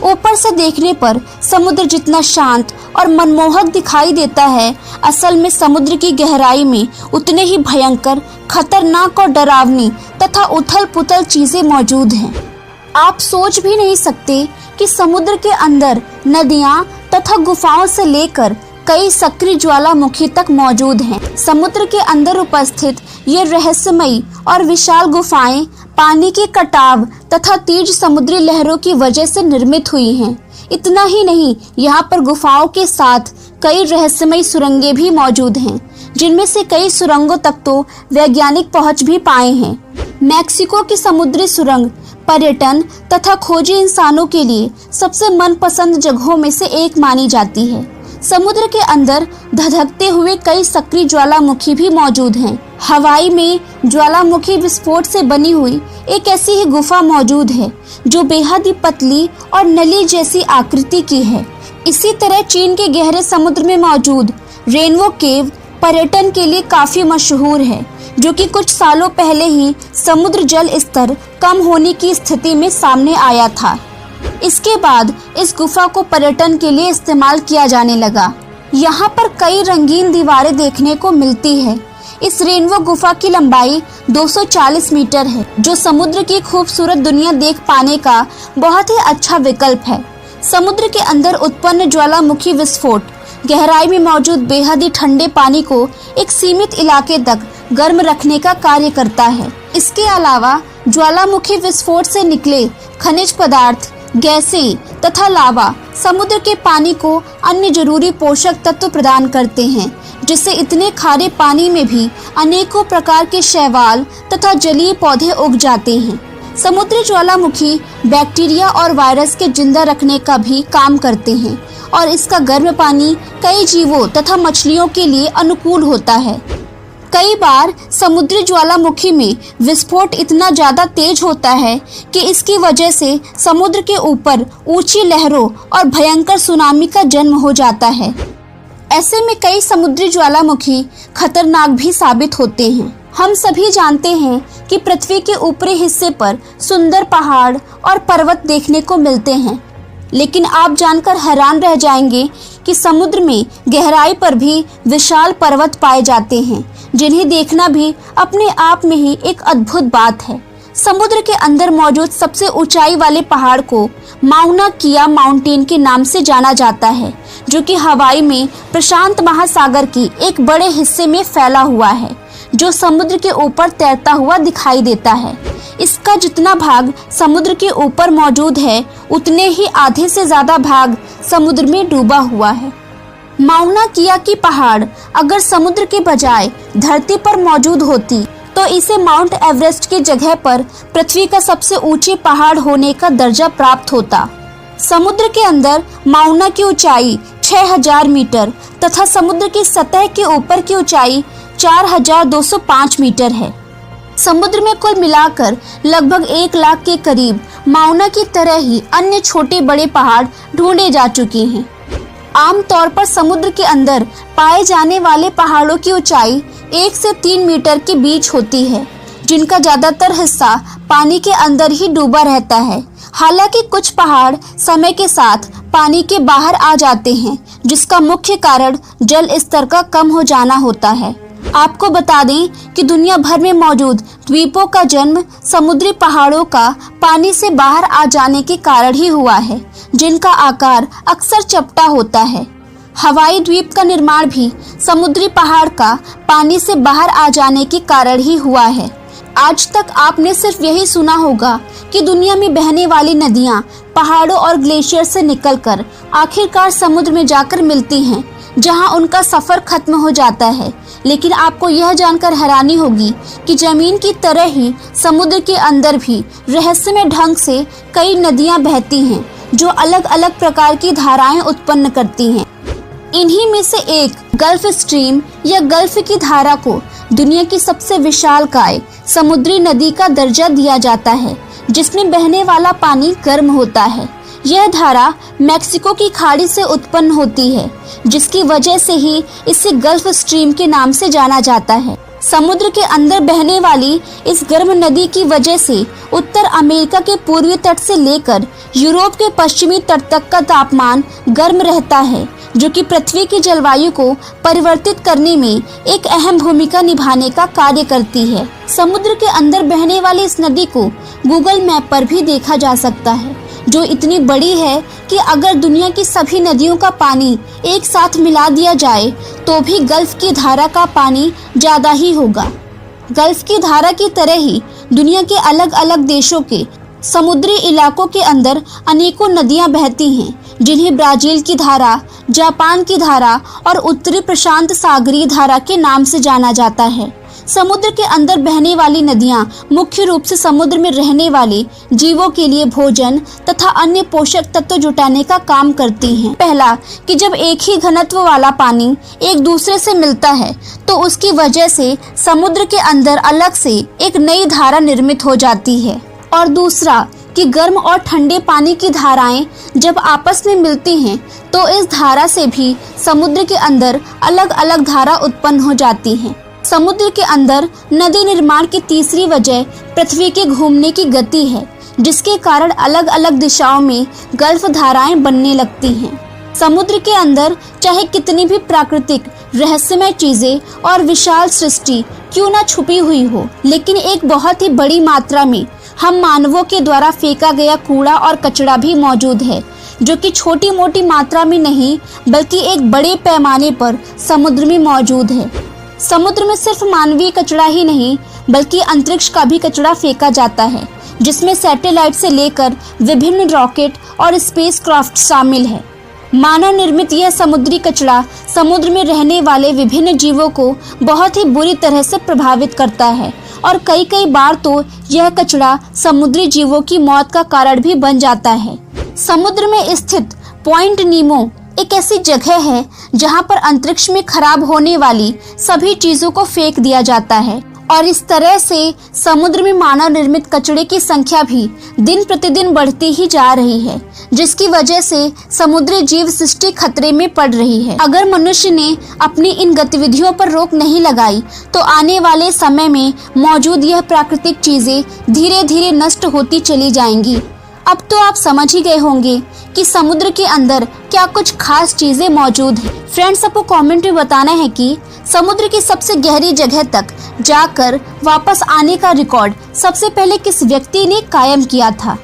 ऊपर से देखने पर समुद्र जितना शांत और मनमोहक दिखाई देता है, असल में समुद्र की गहराई में उतने ही भयंकर, खतरनाक और डरावनी तथा उथल-पुथल चीजें मौजूद हैं। आप सोच भी नहीं सकते कि समुद्र के अंदर नदियां तथा गुफाओं से लेकर कई सक्रिय ज्वालामुखी तक मौजूद हैं। समुद्र के अंदर उपस्थित ये रहस्यमयी और विशाल गुफाएं पानी के कटाव तथा तेज समुद्री लहरों की वजह से निर्मित हुई हैं। इतना ही नहीं, यहाँ पर गुफाओं के साथ कई रहस्यमयी सुरंगें भी मौजूद हैं, जिनमें से कई सुरंगों तक तो वैज्ञानिक पहुंच भी पाए हैं। मैक्सिको की समुद्री सुरंग पर्यटन तथा खोजी इंसानों के लिए सबसे मनपसंद जगहों में से एक मानी जाती है। समुद्र के अंदर धधकते हुए कई सक्रिय ज्वालामुखी भी मौजूद हैं। हवाई में ज्वालामुखी विस्फोट से बनी हुई एक ऐसी ही गुफा मौजूद है जो बेहद ही पतली और नली जैसी आकृति की है। इसी तरह चीन के गहरे समुद्र में मौजूद रेनबो केव पर्यटन के लिए काफी मशहूर है, जो कि कुछ सालों पहले ही समुद्र जल स्तर कम होने की स्थिति में सामने आया था। इसके बाद इस गुफा को पर्यटन के लिए इस्तेमाल किया जाने लगा। यहाँ पर कई रंगीन दीवारें देखने को मिलती है। इस रेनबो गुफा की लंबाई 240 मीटर है, जो समुद्र की खूबसूरत दुनिया देख पाने का बहुत ही अच्छा विकल्प है। समुद्र के अंदर उत्पन्न ज्वालामुखी विस्फोट गहराई में मौजूद बेहद ही ठंडे पानी को एक सीमित इलाके तक गर्म रखने का कार्य करता है। इसके अलावा ज्वालामुखी विस्फोट से निकले खनिज पदार्थ, गैसें तथा लावा समुद्र के पानी को अन्य जरूरी पोषक तत्व प्रदान करते हैं, जिससे इतने खारे पानी में भी अनेकों प्रकार के शैवाल तथा जलीय पौधे उग जाते हैं। समुद्री ज्वालामुखी बैक्टीरिया और वायरस के जिंदा रखने का भी काम करते हैं और इसका गर्म पानी कई जीवों तथा मछलियों के लिए अनुकूल होता है। कई बार समुद्री ज्वालामुखी में विस्फोट इतना ज्यादा तेज होता है कि इसकी वजह से समुद्र के ऊपर ऊंची लहरों और भयंकर सुनामी का जन्म हो जाता है। ऐसे में कई समुद्री ज्वालामुखी खतरनाक भी साबित होते हैं। हम सभी जानते हैं कि पृथ्वी के ऊपरी हिस्से पर सुंदर पहाड़ और पर्वत देखने को मिलते हैं, लेकिन आप जानकर हैरान रह जाएंगे कि समुद्र में गहराई पर भी विशाल पर्वत पाए जाते हैं, जिन्हें देखना भी अपने आप में ही एक अद्भुत बात है। समुद्र के अंदर मौजूद सबसे ऊंचाई वाले पहाड़ को माउना किया माउंटेन के नाम से जाना जाता है, जो कि हवाई में प्रशांत महासागर की एक बड़े हिस्से में फैला हुआ है, जो समुद्र के ऊपर तैरता हुआ दिखाई देता है। इसका जितना भाग समुद्र के ऊपर मौजूद है, उतने ही आधे से ज्यादा भाग समुद्र में डूबा हुआ है। माउना किया की पहाड़ अगर समुद्र के बजाय धरती पर मौजूद होती तो इसे माउंट एवरेस्ट की जगह पर पृथ्वी का सबसे ऊंचे पहाड़ होने का दर्जा प्राप्त होता। समुद्र के अंदर माउना की ऊंचाई 6000 मीटर तथा समुद्र की सतह के ऊपर की ऊंचाई 4205 मीटर है। समुद्र में कुल मिलाकर लगभग 1 लाख के करीब माउना की तरह ही अन्य छोटे बड़े पहाड़ ढूंढे जा चुके हैं। आमतौर पर समुद्र के अंदर पाए जाने वाले पहाड़ों की ऊंचाई 1 से 3 मीटर के बीच होती है, जिनका ज्यादातर हिस्सा पानी के अंदर ही डूबा रहता है। हालांकि कुछ पहाड़ समय के साथ पानी के बाहर आ जाते हैं, जिसका मुख्य कारण जल स्तर का कम हो जाना होता है। आपको बता दें कि दुनिया भर में मौजूद द्वीपों का जन्म समुद्री पहाड़ों का पानी से बाहर आ जाने के कारण ही हुआ है, जिनका आकार अक्सर चपटा होता है। हवाई द्वीप का निर्माण भी समुद्री पहाड़ का पानी से बाहर आ जाने के कारण ही हुआ है। आज तक आपने सिर्फ यही सुना होगा कि दुनिया में बहने वाली नदियां पहाड़ों और ग्लेशियर से निकलकर आखिरकार समुद्र में जाकर मिलती हैं, जहां उनका सफर खत्म हो जाता है। लेकिन आपको यह जानकर हैरानी होगी कि जमीन की तरह ही समुद्र के अंदर भी रहस्यमय ढंग से कई नदियां बहती हैं, जो अलग अलग प्रकार की धाराएं उत्पन्न करती हैं। इन्हीं में से एक गल्फ स्ट्रीम या गल्फ की धारा को दुनिया की सबसे विशालकाय समुद्री नदी का दर्जा दिया जाता है, जिसमें बहने वाला पानी गर्म होता है। यह धारा मैक्सिको की खाड़ी से उत्पन्न होती है, जिसकी वजह से ही इसे गल्फ स्ट्रीम के नाम से जाना जाता है। समुद्र के अंदर बहने वाली इस गर्म नदी की वजह से उत्तर अमेरिका के पूर्वी तट से लेकर यूरोप के पश्चिमी तट तक का तापमान गर्म रहता है, जो कि पृथ्वी की जलवायु को परिवर्तित करने में एक अहम भूमिका निभाने का कार्य करती है। समुद्र के अंदर बहने वाली इस नदी को गूगल मैप पर भी देखा जा सकता है, जो इतनी बड़ी है कि अगर दुनिया की सभी नदियों का पानी एक साथ मिला दिया जाए तो भी गल्फ की धारा का पानी ज्यादा ही होगा। गल्फ की धारा की तरह ही दुनिया के अलग अलग देशों के समुद्री इलाकों के अंदर अनेकों नदियां बहती हैं, जिन्हें ब्राजील की धारा, जापान की धारा और उत्तरी प्रशांत सागरीय धारा के नाम से जाना जाता है। समुद्र के अंदर बहने वाली नदियां मुख्य रूप से समुद्र में रहने वाले जीवों के लिए भोजन तथा अन्य पोषक तत्व जुटाने का काम करती हैं। पहला कि जब एक ही घनत्व वाला पानी एक दूसरे से मिलता है तो उसकी वजह से समुद्र के अंदर अलग से एक नई धारा निर्मित हो जाती है, और दूसरा कि गर्म और ठंडे पानी की धाराएं जब आपस में मिलती हैं तो इस धारा से भी समुद्र के अंदर अलग अलग धारा उत्पन्न हो जाती हैं। समुद्र के अंदर नदी निर्माण की तीसरी वजह पृथ्वी के घूमने की गति है, जिसके कारण अलग अलग दिशाओं में गल्फ धाराएं बनने लगती हैं। समुद्र के अंदर चाहे कितनी भी प्राकृतिक रहस्यमय चीजें और विशाल सृष्टि क्यों न छुपी हुई हो, लेकिन एक बहुत ही बड़ी मात्रा में हम मानवों के द्वारा फेंका गया कूड़ा और कचरा भी मौजूद है, जो कि छोटी मोटी मात्रा में नहीं बल्कि एक बड़े पैमाने पर समुद्र में मौजूद है। समुद्र में सिर्फ मानवीय कचरा ही नहीं बल्कि अंतरिक्ष का भी कचरा फेंका जाता है, जिसमें सैटेलाइट से लेकर विभिन्न रॉकेट और स्पेसक्राफ्ट शामिल है। मानव निर्मित यह समुद्री कचरा समुद्र में रहने वाले विभिन्न जीवों को बहुत ही बुरी तरह से प्रभावित करता है, और कई बार तो यह कचरा समुद्री जीवों की मौत का कारण भी बन जाता है। समुद्र में स्थित पॉइंट नीमो एक ऐसी जगह है जहां पर अंतरिक्ष में खराब होने वाली सभी चीजों को फेंक दिया जाता है, और इस तरह से समुद्र में मानव निर्मित कचरे की संख्या भी दिन प्रतिदिन बढ़ती ही जा रही है, जिसकी वजह से समुद्री जीव सृष्टि खतरे में पड़ रही है। अगर मनुष्य ने अपनी इन गतिविधियों पर रोक नहीं लगाई तो आने वाले समय में मौजूद यह प्राकृतिक चीजें धीरे धीरे नष्ट होती चली जाएंगी। अब तो आप समझ ही गए होंगे कि समुद्र के अंदर क्या कुछ खास चीजें मौजूद हैं। फ्रेंड्स, आपको कमेंट में बताना है कि समुद्र की सबसे गहरी जगह तक जाकर वापस आने का रिकॉर्ड सबसे पहले किस व्यक्ति ने कायम किया था।